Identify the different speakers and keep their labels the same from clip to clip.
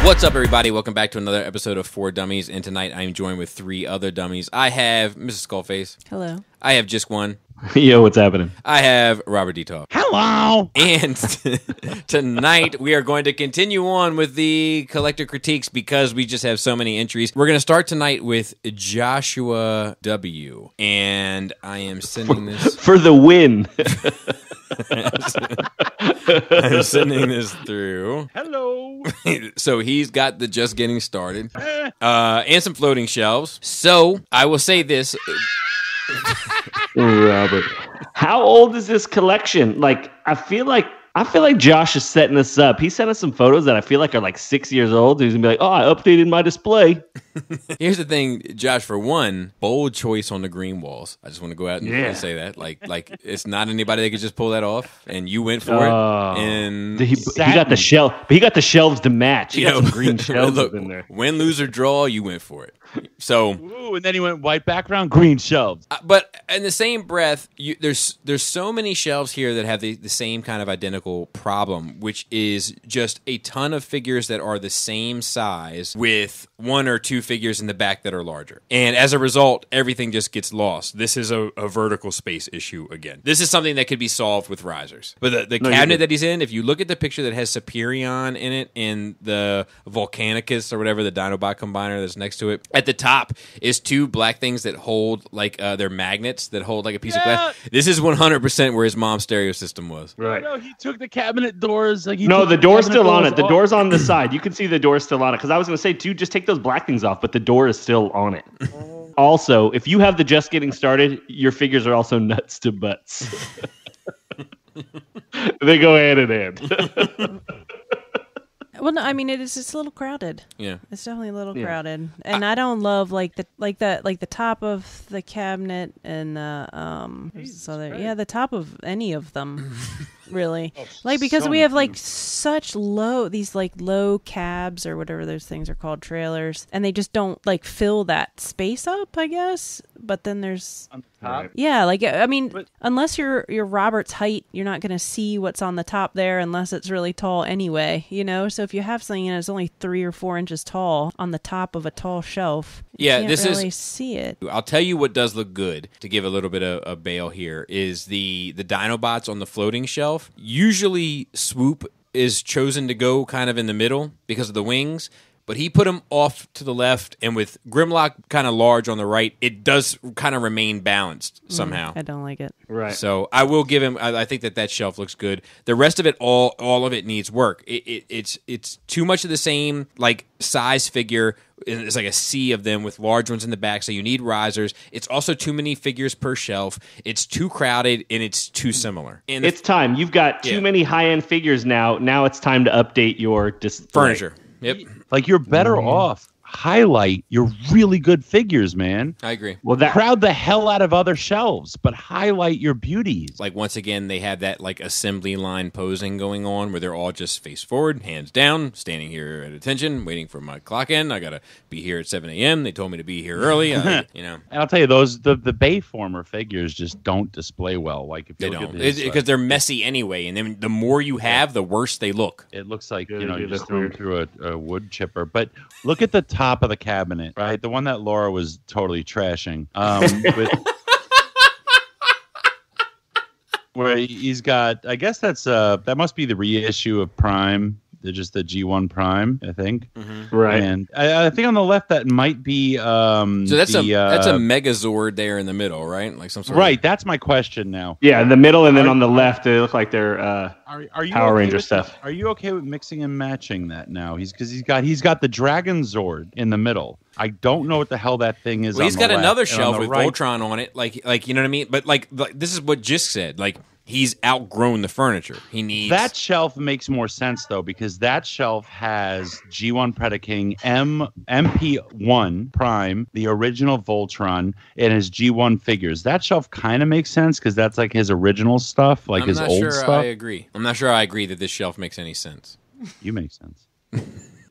Speaker 1: What's up, everybody? Welcome back to another episode of 4 Dummies, and tonight I am joined with 3 other dummies. I have Mrs. Skullface.
Speaker 2: Hello.
Speaker 1: I have Just One.
Speaker 3: Yo, what's happening?
Speaker 1: I have Robert D. Talk.
Speaker 4: Hello.
Speaker 1: And tonight we are going to continue on with the collector critiques because we just have so many entries. We're going to start tonight with Joshua W. And I am sending this...
Speaker 3: For the win.
Speaker 1: I'm sending this through.
Speaker 4: Hello.
Speaker 1: So he's got the just getting started and some floating shelves. So I will say this.
Speaker 3: Robert. How old is this collection? Like, I feel like Josh is setting this up. He sent us some photos that I feel like are like 6 years old. He's gonna be like, "Oh, I updated my display."
Speaker 1: Here's the thing, Josh. For one, bold choice on the green walls. I just want to go out and say that. Like it's not anybody that could just pull that off, and you went for it. And
Speaker 3: he got the shelf, but he got the shelves to match. He got some green shelves
Speaker 1: look,
Speaker 3: in there.
Speaker 1: Win, lose, or draw, you went for it. So,
Speaker 4: Ooh, and then he went white background, green shelves.
Speaker 1: But in the same breath, there's so many shelves here that have the same kind of identical problem, which is just a ton of figures that are the same size with 1 or 2 figures in the back that are larger. And as a result, everything just gets lost. This is a vertical space issue again. This is something that could be solved with risers. But the cabinet that he's in, if you look at the picture that has Superion in it and the Volcanicus or whatever, the Dinobot combiner that's next to it, at the top is 2 black things that hold like they're magnets that hold like a piece of glass. This is 100% where his mom's stereo system was.
Speaker 3: Right.
Speaker 4: No, he took the cabinet doors.
Speaker 3: No, the door's still on it. The door's on the side. You can see the door's still on it. Because I was going to say, too, just take those black things off, but the door is still on it. Also, if you have the just getting started, your figures are also nuts to butts. They go hand in hand.
Speaker 2: Well, no, I mean it's a little crowded.
Speaker 1: Yeah,
Speaker 2: it's definitely a little crowded, and I don't love the top of the cabinet and the top of any of them. Really, because we have such low low cabs or whatever those things are called, trailers, and they just don't fill that space up, I guess. But then there's
Speaker 4: on the top.
Speaker 2: Yeah, unless you're Robert's height, you're not going to see what's on the top there unless it's really tall anyway, So if you have something that's only 3 or 4 inches tall on the top of a tall shelf, you can't really see it.
Speaker 1: I'll tell you what does look good, to give a little bit of bail here, is the Dinobots on the floating shelf. Usually Swoop is chosen to go kind of in the middle because of the wings, but he put him off to the left, and with Grimlock kind of large on the right, it does kind of remain balanced somehow.
Speaker 2: I don't like it.
Speaker 3: Right.
Speaker 1: So I will give him. I think that shelf looks good. The rest of it, all of it needs work. It's too much of the same size figure. It's like a sea of them with large ones in the back, so you need risers. It's also too many figures per shelf. It's too crowded, and it's too similar. And
Speaker 3: it's time. You've got too many high-end figures now. Now it's time to update your
Speaker 1: furniture. Yep.
Speaker 4: You're better off. Highlight your really good figures, man.
Speaker 1: I agree.
Speaker 4: Well, crowd the hell out of other shelves, but highlight your beauties.
Speaker 1: Once again, they have that assembly line posing going on where they're all just face forward, hands down, standing here at attention, waiting for my clock in. I gotta be here at 7 a.m. They told me to be here early.
Speaker 4: And I'll tell you, the Bayformer figures just don't display well. If
Speaker 1: they don't, because they're messy anyway. And then the more you have, the worse they look.
Speaker 4: It looks like you just threw them through a wood chipper. But look at the top of the cabinet, right? The one that Laura was totally trashing. Where he's got, I guess that must be the reissue of Prime. They're just the G1 Prime, I think.
Speaker 1: Mm-hmm.
Speaker 3: Right.
Speaker 4: And I think on the left that might be.
Speaker 1: So that's a Megazord there in the middle, right? Some sort.
Speaker 4: Right. That's my question now.
Speaker 3: Yeah, in the middle, and then on the left, they look like they're Power Ranger stuff.
Speaker 4: Are you okay with mixing and matching that now? He's got the Dragon Zord in the middle. I don't know what the hell that thing is.
Speaker 1: Well, he's got another shelf with
Speaker 4: right.
Speaker 1: Voltron on it, you know what I mean. But this is what Jisk said, he's outgrown the furniture. He needs...
Speaker 4: That shelf makes more sense, though, because that shelf has G1 Predaking, MP1 Prime, the original Voltron, and his G1 figures. That shelf kind of makes sense because that's his original stuff, his old stuff.
Speaker 1: I agree. I'm not sure I agree that this shelf makes any sense.
Speaker 4: You make sense.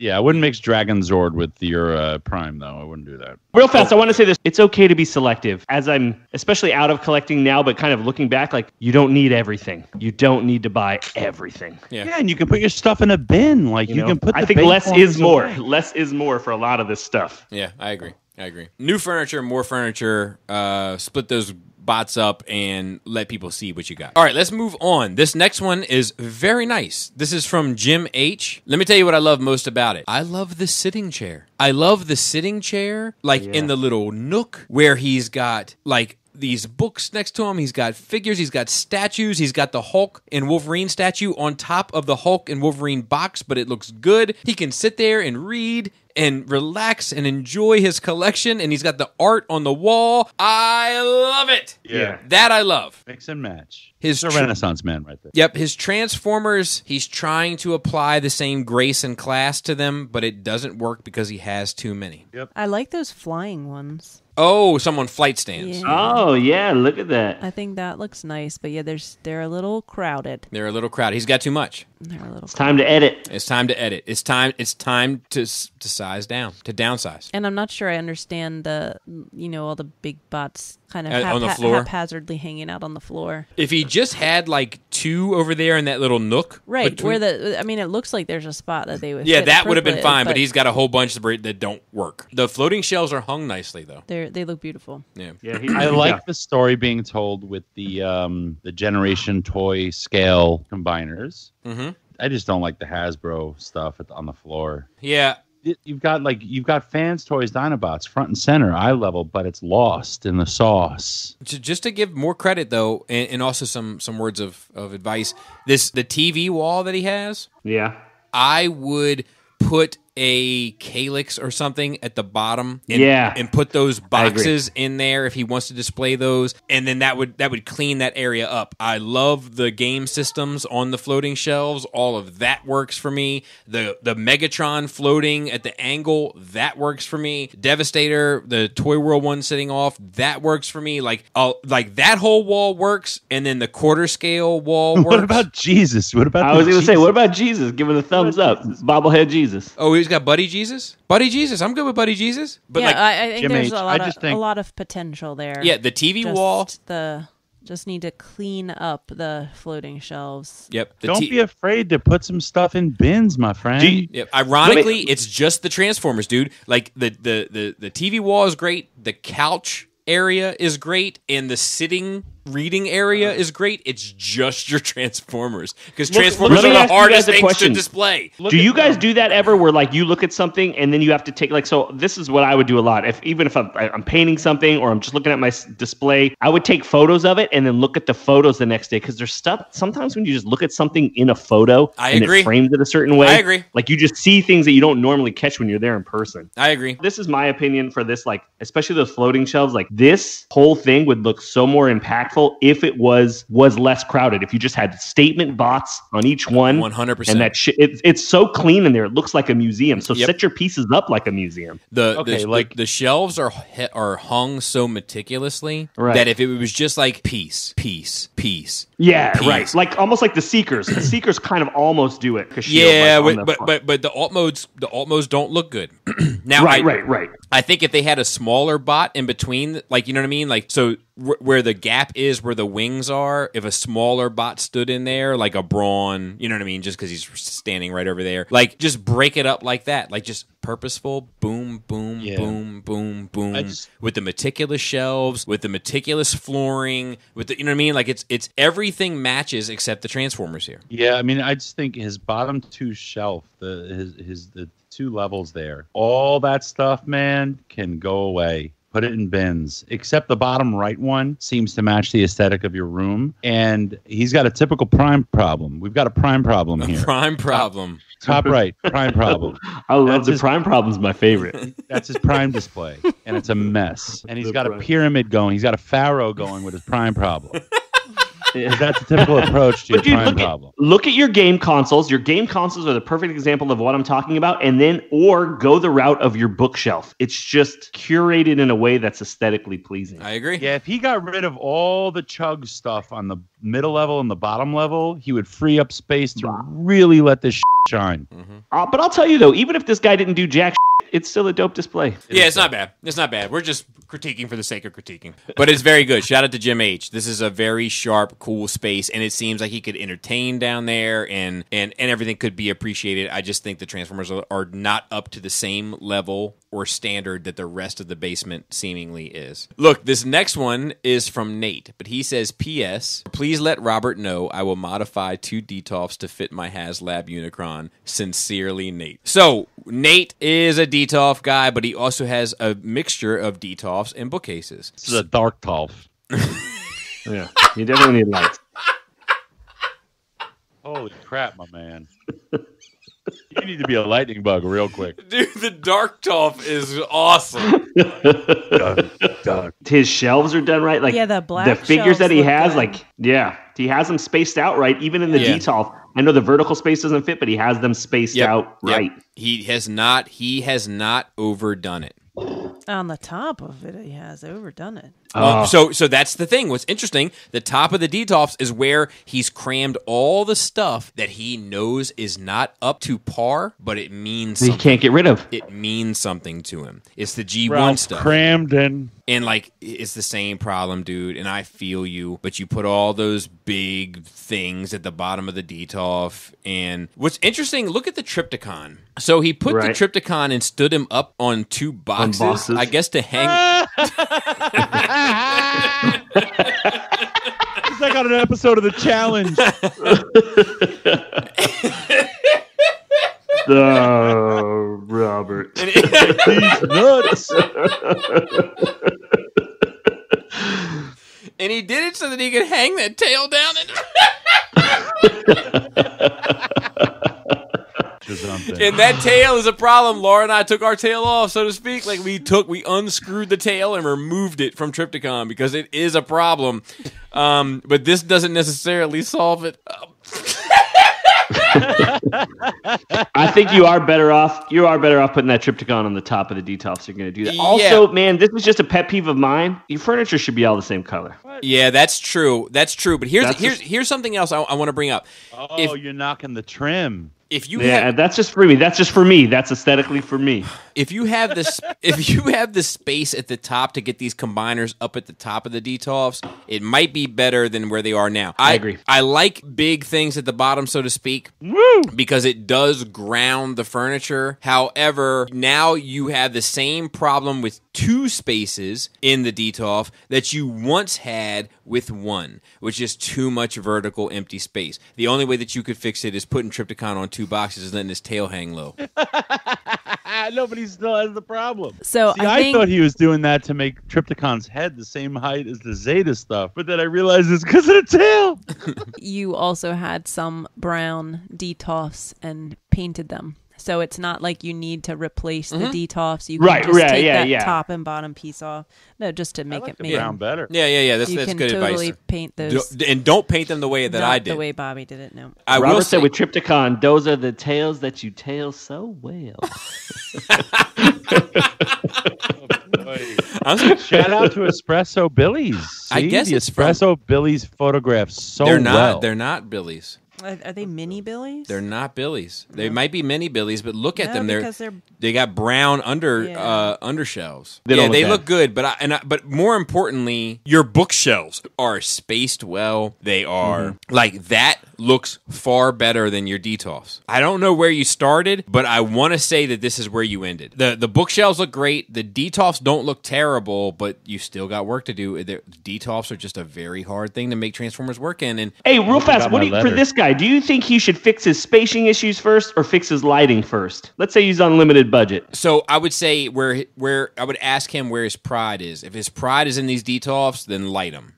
Speaker 4: Yeah, I wouldn't mix Dragon Zord with your Prime, though. I wouldn't do that.
Speaker 3: Real fast, I want to say this. It's okay to be selective. As I'm especially out of collecting now, but kind of looking back, like, you don't need everything. You don't need to buy everything.
Speaker 4: Yeah, and you can put your stuff in a bin. Like, you can put the
Speaker 3: I think
Speaker 4: big
Speaker 3: less is
Speaker 4: ones
Speaker 3: more.
Speaker 4: away.
Speaker 3: Less is more for a lot of this stuff.
Speaker 1: Yeah, I agree. New furniture, more furniture. Split those bots up and let people see what you got. All right, let's move on. This next one is very nice. This is from Jim H. Let me tell you what I love most about it. I love the sitting chair. I love the sitting chair, like in the little nook where he's got like these books next to him. He's got figures. He's got statues. He's got the Hulk and Wolverine statue on top of the Hulk and Wolverine box, but it looks good. He can sit there and read and relax and enjoy his collection, and he's got the art on the wall. I love it.
Speaker 4: Yeah.
Speaker 1: That I love.
Speaker 4: Mix and match.
Speaker 1: His
Speaker 4: He's a Renaissance man right there.
Speaker 1: Yep, his Transformers, he's trying to apply the same grace and class to them, but it doesn't work because he has too many.
Speaker 4: Yep.
Speaker 2: I like those flying ones.
Speaker 1: Oh, someone flight stands.
Speaker 2: Yeah.
Speaker 3: Oh, yeah, look at that.
Speaker 2: I think that looks nice, but yeah, they're a little crowded.
Speaker 1: They're a little crowded. He's got too much.
Speaker 2: They're a little.
Speaker 3: It's time to edit.
Speaker 1: It's time to edit. It's time to size down, to downsize.
Speaker 2: And I'm not sure I understand all the big bots kind of
Speaker 1: On the floor?
Speaker 2: haphazardly hanging out on the floor.
Speaker 1: If he just had like two over there in that little nook,
Speaker 2: Right,
Speaker 1: between-
Speaker 2: it looks like there's a spot that they would.
Speaker 1: yeah,
Speaker 2: fit
Speaker 1: that would have been
Speaker 2: appropriately,
Speaker 1: fine. But he's got a whole bunch that don't work. The floating shells are hung nicely though.
Speaker 2: they look beautiful.
Speaker 1: Yeah.
Speaker 4: I like the story being told with the Generation toy scale combiners.
Speaker 1: Mm-hmm.
Speaker 4: I just don't like the Hasbro stuff on the floor.
Speaker 1: Yeah.
Speaker 4: You've got Fans Toys Dinobots front and center, eye level, but it's lost in the sauce.
Speaker 1: Just to give more credit though, and also some words of advice. The TV wall that he has,
Speaker 3: Yeah.
Speaker 1: I would put a calyx or something at the bottom and put those boxes in there if he wants to display those, and then that would clean that area up. I love the game systems on the floating shelves. All of that works for me. The Megatron floating at the angle, that works for me. Devastator, the Toy World one sitting off, that works for me. Like that whole wall works, and then the quarter scale wall works.
Speaker 4: What about Jesus? What about
Speaker 3: I was going to say, what about Jesus? Give it a thumbs up. Bobblehead Jesus.
Speaker 1: Oh, he's got Buddy Jesus? Buddy Jesus. I'm good with Buddy Jesus. But
Speaker 2: I think
Speaker 4: Jim
Speaker 2: there's
Speaker 4: H,
Speaker 2: a lot of potential there.
Speaker 1: yeah, the TV wall.
Speaker 2: Just need to clean up the floating shelves.
Speaker 1: Yep.
Speaker 4: Don't be afraid to put some stuff in bins, my friend.
Speaker 1: Yep. Ironically, it's just the Transformers, dude. Like the TV wall is great. The couch area is great, and the sitting reading area is great. It's just your Transformers, because Transformers are the hardest things to display.
Speaker 3: Do you guys do that ever, where like you look at something and then you have to take so this is what I would do a lot. Even if I'm painting something or I'm just looking at my display, I would take photos of it and then look at the photos the next day, because there's stuff sometimes when you just look at something in a photo and it frames it a certain way.
Speaker 1: I agree.
Speaker 3: Like you just see things that you don't normally catch when you're there in person.
Speaker 1: I agree.
Speaker 3: This is my opinion for this, like especially those floating shelves. Like this whole thing would look so more impactful if it was less crowded. If you just had statement bots on each one,
Speaker 1: 100%,
Speaker 3: and that it's so clean in there, it looks like a museum. So set your pieces up like a museum.
Speaker 1: The shelves are hung so meticulously that if it was just like piece,
Speaker 3: yeah,
Speaker 1: piece.
Speaker 3: Right, like almost like the Seekers. The Seekers kind of almost do it.
Speaker 1: Yeah, but the alt modes don't look good. Now,
Speaker 3: right.
Speaker 1: I think if they had a smaller bot in between, like, you know what I mean, like, so where the gap is, where the wings are, if a smaller bot stood in there, like a Brawn, you know what I mean, just because he's standing right over there, like, just break it up like that, like, just purposeful, boom, boom, boom, boom, boom, with the meticulous shelves, with the meticulous flooring, with the, you know what I mean, like, it's everything matches except the Transformers here.
Speaker 4: Yeah, I mean, I just think his bottom two shelf, the two levels there, all that stuff, man, can go away. Put it in bins, except the bottom right one seems to match the aesthetic of your room. And he's got a typical Prime problem. We've got a Prime problem here.
Speaker 1: Prime problem.
Speaker 4: Top right, Prime problem.
Speaker 3: I love the Prime problem's my favorite.
Speaker 4: That's his Prime display, and it's a mess. And he's got a pyramid going. He's got a pharaoh going with his Prime problem. That's a typical approach to your Prime problem.
Speaker 3: Look at your game consoles. Your game consoles are the perfect example of what I'm talking about. And then, or go the route of your bookshelf. It's just curated in a way that's aesthetically pleasing.
Speaker 1: I agree.
Speaker 4: Yeah, if he got rid of all the chug stuff on the middle level and the bottom level, he would free up space to really let this shine.
Speaker 3: But I'll tell you though, even if this guy didn't do jack shit, it's still a dope display.
Speaker 1: Yeah, it's not bad. It's not bad. We're just critiquing for the sake of critiquing. But it's very good. Shout out to Jim H. This is a very sharp, cool space, and it seems like he could entertain down there, and everything could be appreciated. I just think the Transformers are not up to the same level or standard that the rest of the basement seemingly is. Look, this next one is from Nate, but he says, P.S. Please let Robert know I will modify 2 Detolfs to fit my HasLab Unicron. Sincerely, Nate. So, Nate is a Detolf guy, but he also has a mixture of Detolfs and bookcases.
Speaker 4: This is a dark Tolf.
Speaker 3: Yeah, you definitely need lights.
Speaker 4: Holy crap, my man. You need to be a lightning bug real quick.
Speaker 1: Dude, the Dark Tolf is awesome.
Speaker 3: His shelves are done right. Like,
Speaker 2: yeah, the black
Speaker 3: the figures that he
Speaker 2: shelves look
Speaker 3: has,
Speaker 2: good.
Speaker 3: like, yeah, he has them spaced out right. Even in the Detolf, I know the vertical space doesn't fit, but he has them spaced out right.
Speaker 1: He has not overdone it.
Speaker 2: On the top of it, he has overdone it.
Speaker 1: So that's the thing. What's interesting, the top of the Detolfs is where he's crammed all the stuff that he knows is not up to par, but it means
Speaker 3: He
Speaker 1: something.
Speaker 3: can't get rid of.
Speaker 1: It means something to him. It's the G1
Speaker 4: Ralph
Speaker 1: stuff.
Speaker 4: crammed in.
Speaker 1: And, like, it's the same problem, dude, and I feel you, but you put all those big things at the bottom of the Detolf, and what's interesting, look at the Trypticon. So he put the Trypticon and stood him up on 2 boxes, I guess to hang...
Speaker 4: It's like on an episode of The Challenge.
Speaker 3: Oh, Robert.
Speaker 4: He's nuts.
Speaker 1: And he did it so that he could hang that tail down and that tail is a problem. Laura and I took our tail off, so to speak. Like, we unscrewed the tail and removed it from Trypticon because it is a problem. But this doesn't necessarily solve it.
Speaker 3: I think you are better off. You are better off putting that Trypticon on the top of the Detolf. So you're going to do that.
Speaker 1: Yeah.
Speaker 3: Also, man, this is just a pet peeve of mine. Your furniture should be all the same color.
Speaker 1: Yeah, that's true. That's true. But here's something else I want to bring up.
Speaker 4: Oh, you're knocking the trim.
Speaker 1: If you
Speaker 3: that's just for me. That's just for me. That's aesthetically for me.
Speaker 1: If you have this, if you have the space at the top to get these combiners up at the top of the Detolfs, it might be better than where they are now.
Speaker 3: I agree.
Speaker 1: I like big things at the bottom, so to speak, because it does ground the furniture. However, now you have the same problem with 2 spaces in the Detolf that you once had with 1, which is too much vertical empty space. The only way that you could fix it is putting Trypticon on 2 boxes and letting his tail hang low.
Speaker 4: Nobody still has the problem.
Speaker 2: So
Speaker 4: See, I thought he was doing that to make Trypticon's head the same height as the Zeta stuff, but then I realized it's because of the tail.
Speaker 2: You also had some brown Detolfs and painted them. So it's not like you need to replace the Detolfs. You can just take that top and bottom piece off. No, just to make it
Speaker 4: the brown better.
Speaker 1: Yeah. That's
Speaker 2: you can
Speaker 1: good
Speaker 2: totally
Speaker 1: advice.
Speaker 2: paint those.
Speaker 1: And don't paint them the way that
Speaker 2: not
Speaker 1: I did.
Speaker 2: the way Bobby did it, no.
Speaker 3: Robert said with Trypticon, those are the tails that you tail so well.
Speaker 4: Shout out to Espresso Billy's. See,
Speaker 1: I guess
Speaker 4: the
Speaker 1: it's
Speaker 4: Espresso Billy's photographs so
Speaker 1: They're not.
Speaker 4: well.
Speaker 1: They're not Billies.
Speaker 2: Are they mini Billies?
Speaker 1: They're not Billies. They might be mini Billies, but look at them.
Speaker 2: Because
Speaker 1: They got brown undershelves.
Speaker 3: They
Speaker 1: look good, but more importantly, your bookshelves are spaced well. They are like that looks far better than your Detolfs. I don't know where you started, but I want to say that this is where you ended. The bookshelves look great. The Detolfs don't look terrible, but you still got work to do. The Detolfs are just a very hard thing to make Transformers work in. And
Speaker 3: hey, real fast, for this guy, do you think he should fix his spacing issues first or fix his lighting first? Let's say he's unlimited budget.
Speaker 1: So I would say where I would ask him where his pride is. If his pride is in these Detolfs, then light them.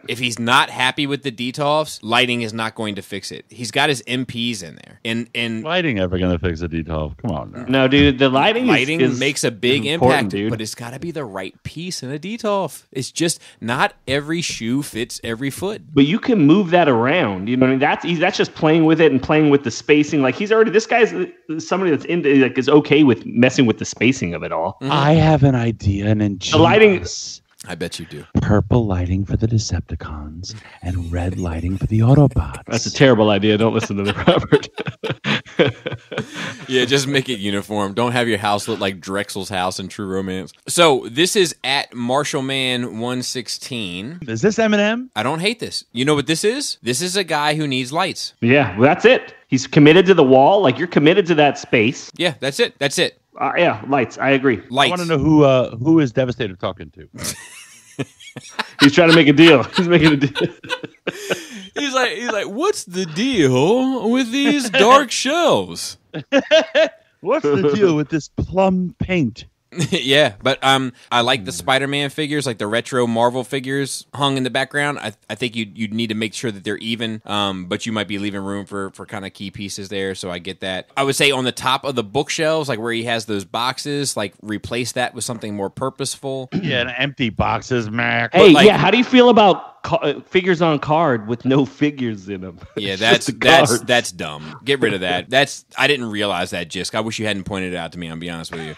Speaker 1: If he's not happy with the Detolfs, lighting is not going to fix it. He's got his MPs in there. And
Speaker 4: lighting ever going to fix a Detolf? Come on now.
Speaker 3: No, dude, the lighting is
Speaker 1: makes a big
Speaker 3: important,
Speaker 1: impact,
Speaker 3: dude.
Speaker 1: but it's got to be the right piece in a Detolf. It's just not every shoe fits every foot.
Speaker 3: But you can move that around. You know what I mean? That's just playing with it and playing with the spacing. Like this guy's somebody that's into is okay with messing with the spacing of it all.
Speaker 4: I have an idea, and
Speaker 3: the lighting.
Speaker 1: I bet you do.
Speaker 4: Purple lighting for the Decepticons and red lighting for the Autobots.
Speaker 3: That's a terrible idea. Don't listen to the Robert.
Speaker 1: Yeah, just make it uniform. Don't have your house look like Drexel's house in True Romance. So this is at MarshallMan116.
Speaker 4: Is this Eminem?
Speaker 1: I don't hate this. You know what this is? This is a guy who needs lights.
Speaker 3: Yeah, well, that's it. He's committed to the wall. Like, you're committed to that space.
Speaker 1: Yeah, that's it. That's it.
Speaker 3: Yeah, lights. I agree.
Speaker 1: Lights.
Speaker 4: I want to know who is Devastator talking to.
Speaker 3: He's trying to make a deal. He's making a deal.
Speaker 1: He's like, what's the deal with these dark shelves?
Speaker 4: What's the deal with this plum paint?
Speaker 1: Yeah, but I like the Spider-Man figures, like the retro Marvel figures hung in the background. I think you'd need to make sure that they're even, but you might be leaving room for kind of key pieces there, so I get that. I would say on the top of the bookshelves, like where he has those boxes, like replace that with something more purposeful.
Speaker 4: Yeah, and empty boxes, Mac.
Speaker 3: Hey,
Speaker 1: like-
Speaker 3: yeah, how do you feel about figures on card with no figures in them?
Speaker 1: Yeah,
Speaker 3: It's just the cards.
Speaker 1: that's dumb. Get rid of that. I didn't realize that, Jisk. I wish you hadn't pointed it out to me, I'll be honest with you.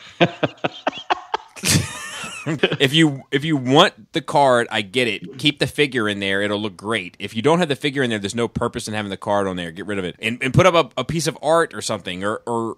Speaker 1: If you want the card, I get it. Keep the figure in there; it'll look great. If you don't have the figure in there, there's no purpose in having the card on there. Get rid of it and put up a piece of art or something, or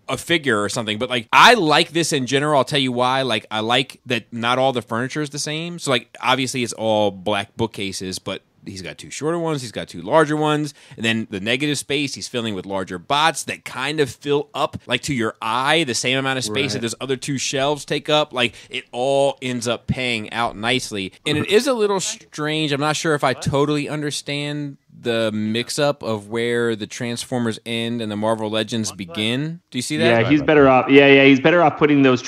Speaker 1: a figure or something. But like, I like this in general. I'll tell you why. Like, I like that not all the furniture is the same. So like, obviously, it's all black bookcases, but he's got two shorter ones, he's got two larger ones, and then the negative space he's filling with larger bots that kind of fill up, like to your eye, the same amount of space that those other two shelves take up. Like, it all ends up paying out nicely. And it is a little strange. I'm not sure if I totally understand the mix-up of where the Transformers end and the Marvel Legends begin. Do you see that?
Speaker 3: Yeah, he's better off. Yeah, he's better off putting those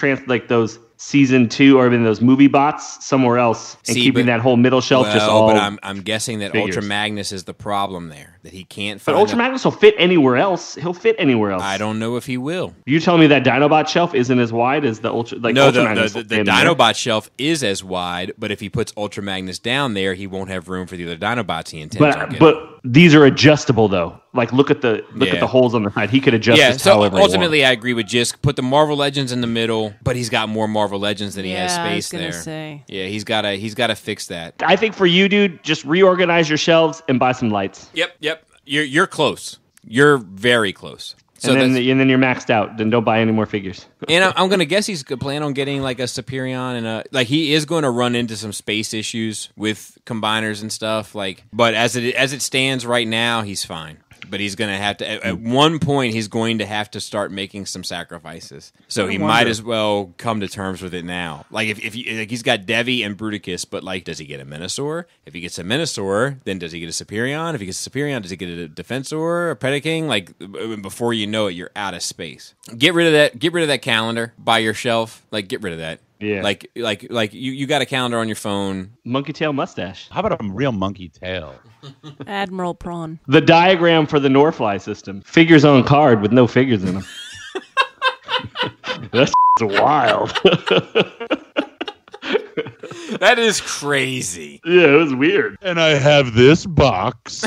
Speaker 3: those season 2 or even those movie bots somewhere else and keeping that whole middle shelf just all.
Speaker 1: But I'm guessing that
Speaker 3: figures.
Speaker 1: Ultra Magnus is the problem there, that he can't
Speaker 3: But
Speaker 1: find.
Speaker 3: Ultra Magnus will fit anywhere else. He'll fit anywhere else.
Speaker 1: I don't know if he will.
Speaker 3: You telling me that Dinobot shelf isn't as wide as the Ultra? Like,
Speaker 1: No,
Speaker 3: Ultra Magnus
Speaker 1: the
Speaker 3: will fit in there.
Speaker 1: Dinobot shelf is as wide, but if he puts Ultra Magnus down there, he won't have room for the other Dinobots he intends on getting.
Speaker 3: But these are adjustable though. Like, look at the holes on the side. He could adjust this however he
Speaker 1: ultimately, I agree with Jisk. Put the Marvel Legends in the middle, but he's got more Marvel Legends than he has space there.
Speaker 2: Say.
Speaker 1: Yeah, he's got to fix that.
Speaker 3: I think for you, dude, just reorganize your shelves and buy some lights.
Speaker 1: Yep. You're close. You're very close. So
Speaker 3: and then you're maxed out. Then don't buy any more figures.
Speaker 1: And I'm going to guess he's planning on getting like a Superion and he is going to run into some space issues with combiners and stuff. Like, but as it stands right now, he's fine. But he's going to have to, at one point, he's going to have to start making some sacrifices. So he might as well come to terms with it now. Like, if he's got Devi and Bruticus, but like, does he get a Minosaur? If he gets a Minosaur, then does he get a Superion? If he gets a Superion, does he get a Defensor, a Predaking? Like, before you know it, you're out of space. Get rid of that. Get rid of that calendar by your shelf. Like, get rid of that.
Speaker 3: Yeah.
Speaker 1: Like you got a calendar on your phone.
Speaker 3: Monkey tail mustache.
Speaker 4: How about a real monkey tail?
Speaker 2: Admiral Prawn.
Speaker 3: The diagram for the Norfly system. Figures on card with no figures in them. That's wild.
Speaker 1: That is crazy.
Speaker 3: Yeah, it was weird.
Speaker 4: And I have this box.